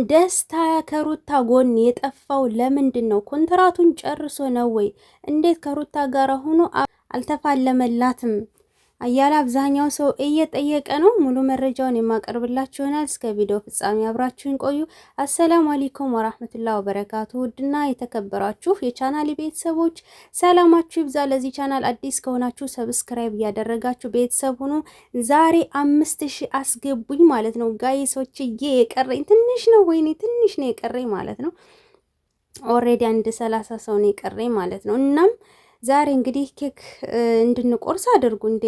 ደስታ ከሩታ ጎን የጠፋው ለምንድን ነው? ኮንትራቱን ጨርሶ ነው ወይ? እንዴት ከሩታ ጋር ሆኖ አልተፋለመላትም እያለ አብዛኛው ሰው እየጠየቀ ነው። ሙሉ መረጃውን የማቀርብላችሁ ይሆናል። እስከ ቪዲዮ ፍጻሜ አብራችሁን ቆዩ። አሰላሙ አለይኩም ወራህመቱላሂ ወበረካቱ። ውድና የተከበራችሁ የቻናል ቤተሰቦች ሰላማችሁ ይብዛ። ለዚህ ቻናል አዲስ ከሆናችሁ ሰብስክራይብ እያደረጋችሁ ቤተሰብ ሁኑ። ዛሬ 5000 አስገቡኝ ማለት ነው ጋይሶችዬ። የቀረኝ ትንሽ ነው፣ ወይኔ ትንሽ ነው የቀረኝ ማለት ነው። ኦሬዲ አንድ 30 ሰው ነው የቀረኝ ማለት ነው። እናም ዛሬ እንግዲህ ኬክ እንድንቆርስ አድርጉ እንዴ!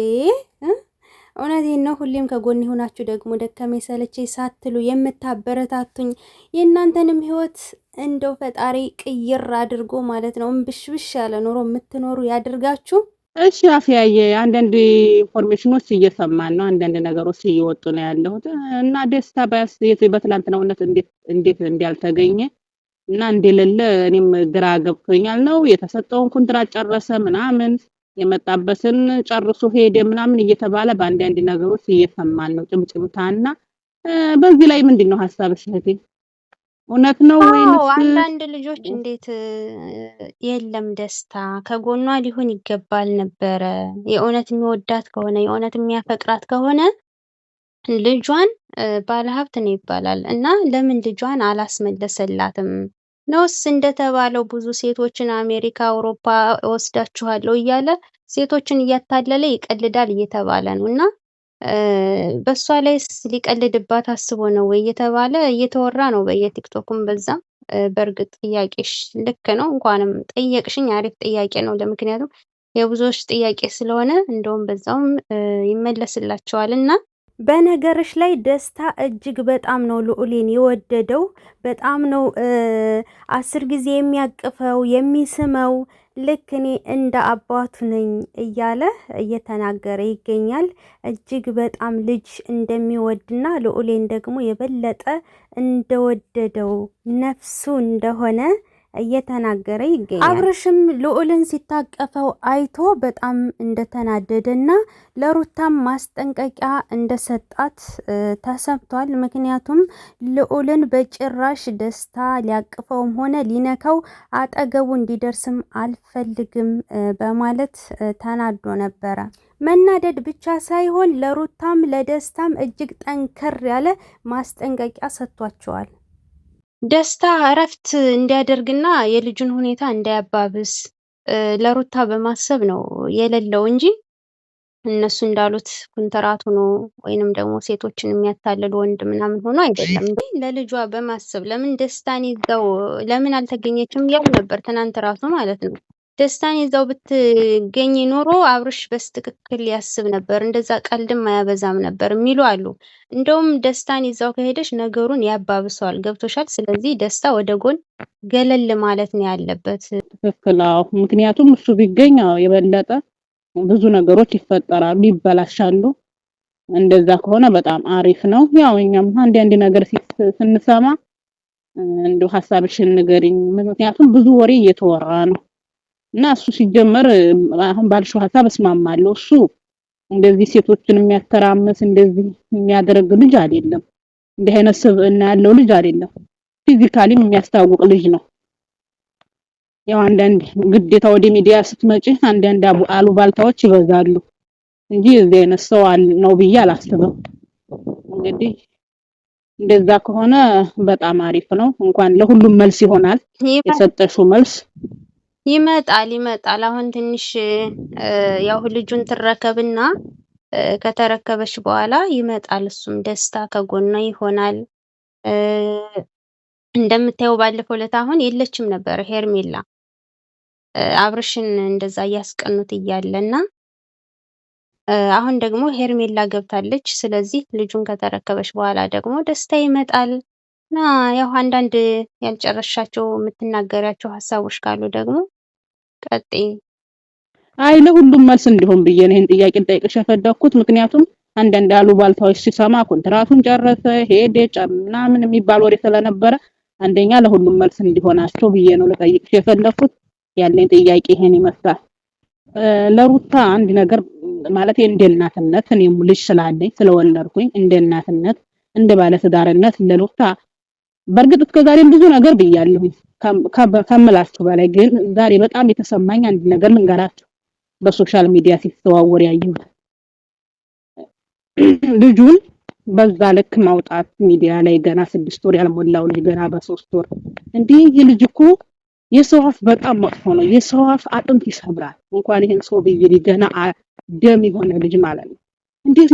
እውነቴን ነው። ሁሌም ከጎን ሆናችሁ ደግሞ ደከመኝ ሰለቸኝ ሳትሉ የምታበረታቱኝ የእናንተንም ህይወት እንደው ፈጣሪ ቅይር አድርጎ ማለት ነው ብሽብሽ ያለ ኑሮ የምትኖሩ ያድርጋችሁ። እሺ አፍያዬ፣ አንዳንድ ኢንፎርሜሽኖች እየሰማን ነው፣ አንዳንድ ነገሮች እየወጡ ነው ያለሁት እና ደስታ ባያስ በትላንትናው እንዴት እንዳልተገኘ እና እንደሌለ እኔም ግራ ገብቶኛል። ነው የተሰጠውን ኮንትራት ጨረሰ ምናምን የመጣበትን ጨርሶ ሄደ ምናምን እየተባለ በአንዳንድ ነገሮች እየሰማን ነው ጭምጭምታና በዚህ ላይ ምንድነው ሐሳብሽ እህቴ? እውነት ነው ወይንስ? አንዳንድ ልጆች እንዴት የለም ደስታ ከጎኗ ሊሆን ይገባል ነበረ። የእውነት የሚወዳት ከሆነ የእውነት የሚያፈቅራት ከሆነ ልጇን ባለሀብት ነው ይባላል እና ለምን ልጇን አላስመለሰላትም? ነውስ እንደተባለው ብዙ ሴቶችን አሜሪካ፣ አውሮፓ ወስዳችኋለሁ እያለ ሴቶችን እያታለለ ይቀልዳል እየተባለ ነው እና በሷ ላይስ ሊቀልድባት አስቦ ነው ወይ እየተባለ እየተወራ ነው በየቲክቶክም በዛም። በእርግጥ ጥያቄሽ ልክ ነው። እንኳንም ጠየቅሽኝ፣ አሪፍ ጥያቄ ነው። ለምክንያቱም የብዙዎች ጥያቄ ስለሆነ እንደውም በዛውም ይመለስላቸዋል እና በነገርሽ ላይ ደስታ እጅግ በጣም ነው ልዑሌን የወደደው። በጣም ነው 10 ጊዜ የሚያቅፈው የሚስመው። ልክ እኔ እንደ አባቱ ነኝ እያለ እየተናገረ ይገኛል። እጅግ በጣም ልጅ እንደሚወድና ልዑሌን ደግሞ የበለጠ እንደወደደው ነፍሱ እንደሆነ እየተናገረ ይገኛል። አብርሽም ልዑልን ሲታቀፈው አይቶ በጣም እንደተናደደና ለሩታም ማስጠንቀቂያ እንደሰጣት ተሰብቷል። ምክንያቱም ልዑልን በጭራሽ ደስታ ሊያቅፈውም ሆነ ሊነካው አጠገቡ እንዲደርስም አልፈልግም በማለት ተናዶ ነበረ። መናደድ ብቻ ሳይሆን ለሩታም ለደስታም እጅግ ጠንከር ያለ ማስጠንቀቂያ ሰጥቷቸዋል። ደስታ እረፍት እንዲያደርግና የልጁን ሁኔታ እንዳያባብስ ለሩታ በማሰብ ነው የሌለው እንጂ እነሱ እንዳሉት ኮንትራት ሆኖ ወይንም ደግሞ ሴቶችን የሚያታልል ወንድ ምናምን ሆኖ አይደለም። ለልጇ በማሰብ ለምን ደስታን ይዘው ለምን አልተገኘችም እያሉ ነበር ትናንት ራሱ ማለት ነው። ደስታን ይዘው ብትገኝ ኖሮ አብርሽ በስትክክል ያስብ ነበር፣ እንደዛ ቀልድም አያበዛም ነበር የሚሉ አሉ። እንደውም ደስታን ይዛው ከሄደች ነገሩን ያባብሰዋል። ገብቶሻል? ስለዚህ ደስታ ወደ ጎን ገለል ማለት ነው ያለበት። ትክክል። ምክንያቱም እሱ ቢገኝ የበለጠ ብዙ ነገሮች ይፈጠራሉ፣ ይበላሻሉ። እንደዛ ከሆነ በጣም አሪፍ ነው። ያው እኛም አንድ ነገር ስንሰማ እንደው ሐሳብሽን ንገሪኝ፣ ምክንያቱም ብዙ ወሬ እየተወራ ነው እና እሱ ሲጀመር አሁን ባልሽው ሐሳብ እስማማለሁ። እሱ እንደዚህ ሴቶችን የሚያተራምስ እንደዚህ የሚያደርግ ልጅ አይደለም። እንዲህ አይነት ስብዕና ያለው ልጅ አይደለም። ፊዚካሊም የሚያስታውቅ ልጅ ነው። ያው አንዳንድ ግዴታ ወደ ሚዲያ ስትመጪ አንዳንድ አሉባልታዎች ይበዛሉ እንጂ እዚህ አይነት ሰው ነው ብዬ አላስብም። እንግዲህ እንደዛ ከሆነ በጣም አሪፍ ነው። እንኳን ለሁሉም መልስ ይሆናል የሰጠሽው መልስ። ይመጣል። አሁን ትንሽ ያው ልጁን ትረከብና ከተረከበች በኋላ ይመጣል። እሱም ደስታ ከጎኗ ይሆናል። እንደምታየው ባለፈው ዕለት አሁን የለችም ነበር ሄርሜላ አብርሽን እንደዛ እያስቀኑት እያለና አሁን ደግሞ ሄርሜላ ገብታለች። ስለዚህ ልጁን ከተረከበች በኋላ ደግሞ ደስታ ይመጣል። እና ያው አንዳንድ ያልጨረሻቸው የምትናገሪያቸው ሀሳቦች ካሉ ደግሞ ቀጥይ። አይ ለሁሉም መልስ እንዲሆን ብዬ ነው ይሄን ጥያቄ ልጠይቅሽ የፈለኩት። ምክንያቱም አንዳንድ አሉባልታዎች ሲሰማ ኮንትራቱን ጨረሰ ሄደ ምናምን የሚባል ወሬ ስለነበረ አንደኛ ለሁሉም መልስ እንዲሆናቸው ብዬ ነው ልጠይቅሽ የፈለኩት። ያለኝ ጥያቄ ይሄን ይመስላል። ለሩታ አንድ ነገር ማለት እንደ እናትነት እኔም ልጅ ስላለኝ ስለወለድኩኝ እንደ እናትነት እንደ ባለትዳርነት ለሩታ በርግጥ እስከዛሬም ብዙ ነገር ብያለሁ ከምላችሁ በላይ ግን ዛሬ በጣም የተሰማኝ አንድ ነገር ልንገራችሁ። በሶሻል ሚዲያ ሲተዋወር ያየሁት ልጁን በዛ ልክ ማውጣት ሚዲያ ላይ ገና 6 ወር ያልሞላው ልጅ ገና በ3 ወር እንዴ! የልጅ እኮ የሰው አፍ በጣም መጥፎ ነው። የሰው አፍ አጥንት ይሰብራል። እንኳን ይሄን ሰው ብዬ ገና ደም የሆነ ልጅ ማለት ነው። እንዴት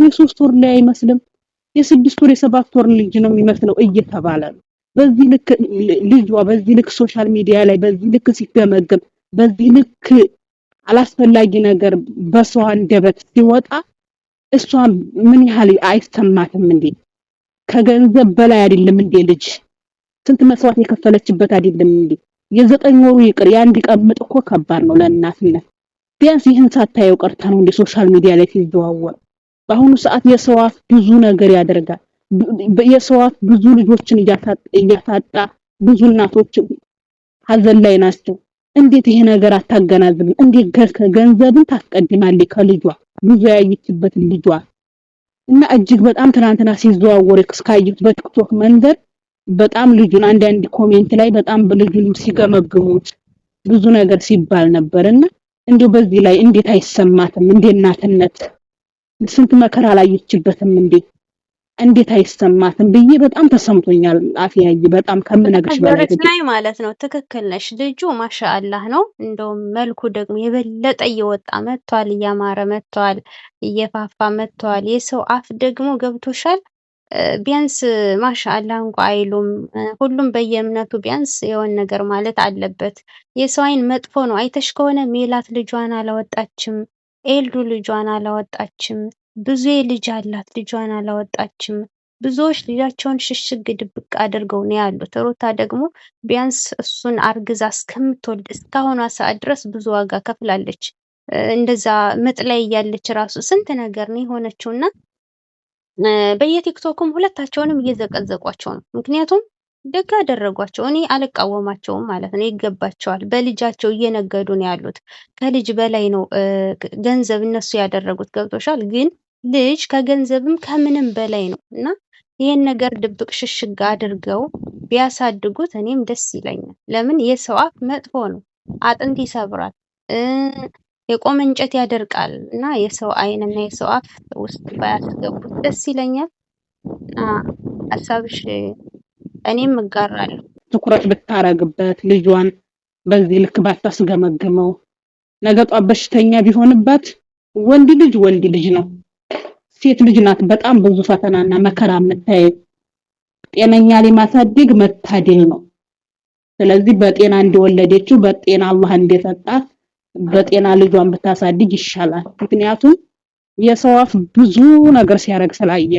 የሶስት ወር ላይ አይመስልም? የ6 ወር የ7 ወር ልጅ ነው የሚመስለው እየተባለ ነው። በዚህ ልክ ልጇ በዚህ ልክ ሶሻል ሚዲያ ላይ በዚህ ልክ ሲገመገም በዚህ ልክ አላስፈላጊ ነገር በሰው አንደበት ሲወጣ እሷ ምን ያህል አይሰማትም እንዴ? ከገንዘብ በላይ አይደለም እንዴ? ልጅ ስንት መስዋዕት የከፈለችበት አይደለም እንዴ? የ9 ወሩ ይቅር ያን ቢቀምጥ እኮ ከባድ ነው ለእናትነት። ቢያንስ ይህን ሳታየው ቀርታ ነው እንዴ ሶሻል ሚዲያ ላይ ሲዘዋወር? በአሁኑ ሰዓት የሰው አፍ ብዙ ነገር ያደርጋል። የሰው አፍ ብዙ ልጆችን እያሳጣ ብዙ እናቶች ሀዘን ላይ ናቸው። እንዴት ይሄ ነገር አታገናዝብም? እንዴት ገንዘብን ታስቀድማለች ከልጇ ብዙ ያየችበት ልጇ እና እጅግ በጣም ትናንትና ሲዘዋወር እስካየሁት በቲክቶክ መንደር በጣም ልጁን አንዳንድ ኮሜንት ላይ በጣም ልጁን ሲገመግሙት ብዙ ነገር ሲባል ነበርና እንዴው በዚህ ላይ እንዴት አይሰማትም? እንዴ እናትነት ስንት መከራ አላየችበትም እንዴት አይሰማትም ብዬ በጣም ተሰምቶኛል። አፍያይ በጣም ከምነግርሽ በላይ ላይ ማለት ነው። ትክክል ነሽ። ልጁ ማሻአላህ ነው። እንደውም መልኩ ደግሞ የበለጠ እየወጣ መጥቷል፣ እያማረ መጥቷል፣ እየፋፋ መጥቷል። የሰው አፍ ደግሞ ገብቶሻል። ቢያንስ ማሻአላህ እንኳን አይሉም። ሁሉም በየእምነቱ ቢያንስ የሆነ ነገር ማለት አለበት። የሰው አይን መጥፎ ነው። አይተሽ ከሆነ ሜላት ልጇን አላወጣችም፣ ኤልዱ ልጇን አላወጣችም። ብዙ ልጅ አላት ልጇን አላወጣችም። ብዙዎች ልጃቸውን ሽሽግ ድብቅ አድርገው ነው ያሉት። ሩታ ደግሞ ቢያንስ እሱን አርግዛ እስከምትወልድ እስካሁኗ ሰዓት ድረስ ብዙ ዋጋ ከፍላለች። እንደዛ ምጥ ላይ እያለች ራሱ ስንት ነገር ነው የሆነችውና በየቲክቶክም ሁለታቸውንም እየዘቀዘቋቸው ነው። ምክንያቱም ደግ አደረጓቸው። እኔ አልቃወማቸውም ማለት ነው። ይገባቸዋል። በልጃቸው እየነገዱ ነው ያሉት። ከልጅ በላይ ነው ገንዘብ እነሱ ያደረጉት። ገብቶሻል። ግን ልጅ ከገንዘብም ከምንም በላይ ነው እና ይሄን ነገር ድብቅ ሽሽግ አድርገው ቢያሳድጉት እኔም ደስ ይለኛል። ለምን የሰው አፍ መጥፎ ነው፣ አጥንት ይሰብራል፣ የቆመ እንጨት ያደርቃል እና የሰው አይን እና የሰው አፍ ውስጥ ባያስገቡት ደስ ይለኛል። ሀሳብሽ እኔም እጋራለሁ። ትኩረት ብታረግበት ልጇን በዚህ ልክ ባታስገመግመው ነገ ጧት በሽተኛ ቢሆንባት ወንድ ልጅ ነው፣ ሴት ልጅ ናት። በጣም ብዙ ፈተናና መከራ የምታየው ጤነኛ ላይ ማሳደግ መታደል ነው። ስለዚህ በጤና እንደወለደችው በጤና አላህ እንደሰጣት በጤና ልጇን ብታሳድግ ይሻላል። ምክንያቱም የሰው አፍ ብዙ ነገር ሲያረግ ስላየ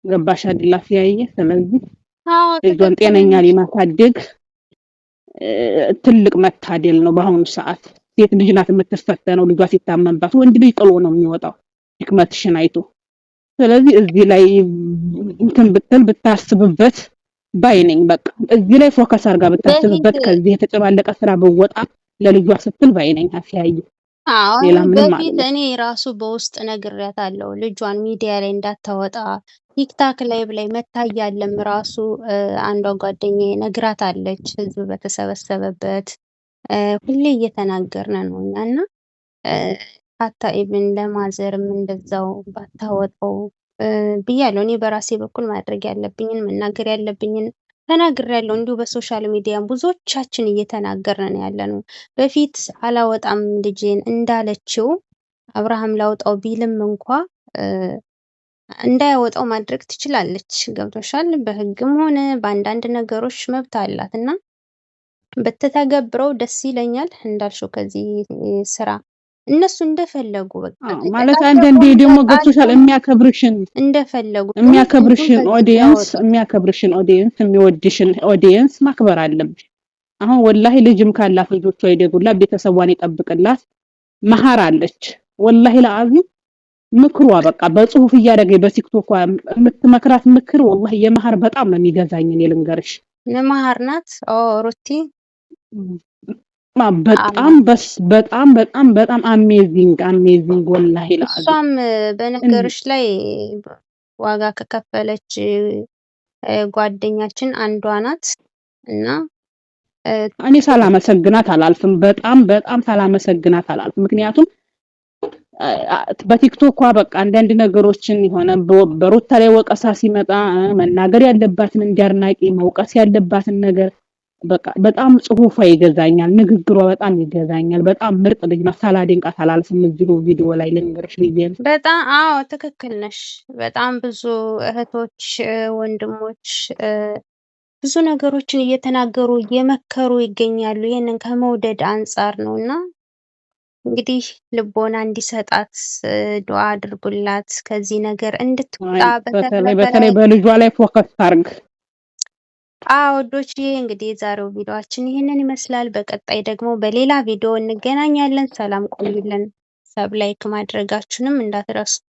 ገባሽ አይደል? ሲያየ ስለዚህ ልጇን ጤነኛ ላይ ማሳደግ ትልቅ መታደል ነው። በአሁኑ ሰዓት ሴት ልጅ ናት የምትፈተነው። ልጇ ሲታመምባት ወንድ ልጅ ጥሎ ነው የሚወጣው ህክመትሽን አይቶ። ስለዚህ እዚህ ላይ እንትን ብታስብበት ባይነኝ። በቃ እዚህ ላይ ፎከስ አድርጋ ብታስብበት ከዚህ የተጨማለቀ ስራ በወጣ ለልጇ ስትል ባይነኝ። አፍያይ ሌላ ምንም ማለት እኔ ራሱ በውስጥ ነግሬያታለሁ ልጇን ሚዲያ ላይ እንዳታወጣ። ቲክታክ ላይ መታያለም ራሱ አንዷ ጓደኛዬ ነግራታለች። ህዝብ በተሰበሰበበት ሁሌ እየተናገርን ነው እና ሀታ ኢቭን ለማዘርም እንደዛው ባታወጣው ብያለሁ። እኔ በራሴ በኩል ማድረግ ያለብኝን መናገር ያለብኝን ተናግሬያለሁ። እንዲሁ በሶሻል ሚዲያ ብዙዎቻችን እየተናገርን ያለነው በፊት አላወጣም ልጄን እንዳለችው አብርሃም ላውጣው ቢልም እንኳ እንዳያወጣው ማድረግ ትችላለች። ገብቶሻል። በህግም ሆነ በአንዳንድ ነገሮች መብት አላት እና በተተገብረው ደስ ይለኛል። እንዳልሽው ከዚህ ስራ እነሱ እንደፈለጉ በቃ ማለት አንዳንዴ ደግሞ ገብቶሻል። የሚያከብርሽን ኦዲየንስ የሚወድሽን ኦዲየንስ ማክበር አለብሽ። አሁን ወላሂ ልጅም ካላት ልጆቿ ይደጉላት፣ ቤተሰቧን ይጠብቅላት። መሃር አለች ወላሂ ለአዚም ምክሯ በቃ በጽሁፍ እያደረገ በቲክቶክ የምትመክራት ምክር ወላሂ የመሃር በጣም ነው የሚገዛኝ። እኔ ልንገርሽ የመሃር ናት ሩቲ በጣም አሜዚንግ ወላሂ ለአዚም። እሷም በነገርሽ ላይ ዋጋ ከከፈለች ጓደኛችን አንዷ ናት እና እኔ ሳላመሰግናት አላልፍም። በጣም በጣም ሳላመሰግናት አላልፍም። ምክንያቱም በቲክቶኳ በቃ አንዳንድ ነገሮችን የሆነ በሩታ ላይ ወቀሳ ሲመጣ መናገር ያለባትን እንዲያርናቂ መውቀስ ያለባትን ነገር በቃ በጣም ጽሁፏ ይገዛኛል፣ ንግግሯ በጣም ይገዛኛል። በጣም ምርጥ ልጅ ናት። ሳላደንቃት አላልፍም። እዚሁ ቪዲዮ ላይ ልንገርሽ ብዬ ነው። በጣም አዎ፣ ትክክል ነሽ። በጣም ብዙ እህቶች፣ ወንድሞች ብዙ ነገሮችን እየተናገሩ እየመከሩ ይገኛሉ። ይህንን ከመውደድ አንጻር ነው እና እንግዲህ ልቦና እንዲሰጣት ዱዓ አድርጉላት፣ ከዚህ ነገር እንድትወጣ። በተለይ በልጇ ላይ ፎከስ ታርግ። ውዶችዬ እንግዲህ የዛሬው ቪዲዮአችን ይህንን ይመስላል። በቀጣይ ደግሞ በሌላ ቪዲዮ እንገናኛለን። ሰላም ቆዩልን። ሰብ ላይክ ማድረጋችሁንም እንዳትረሱ።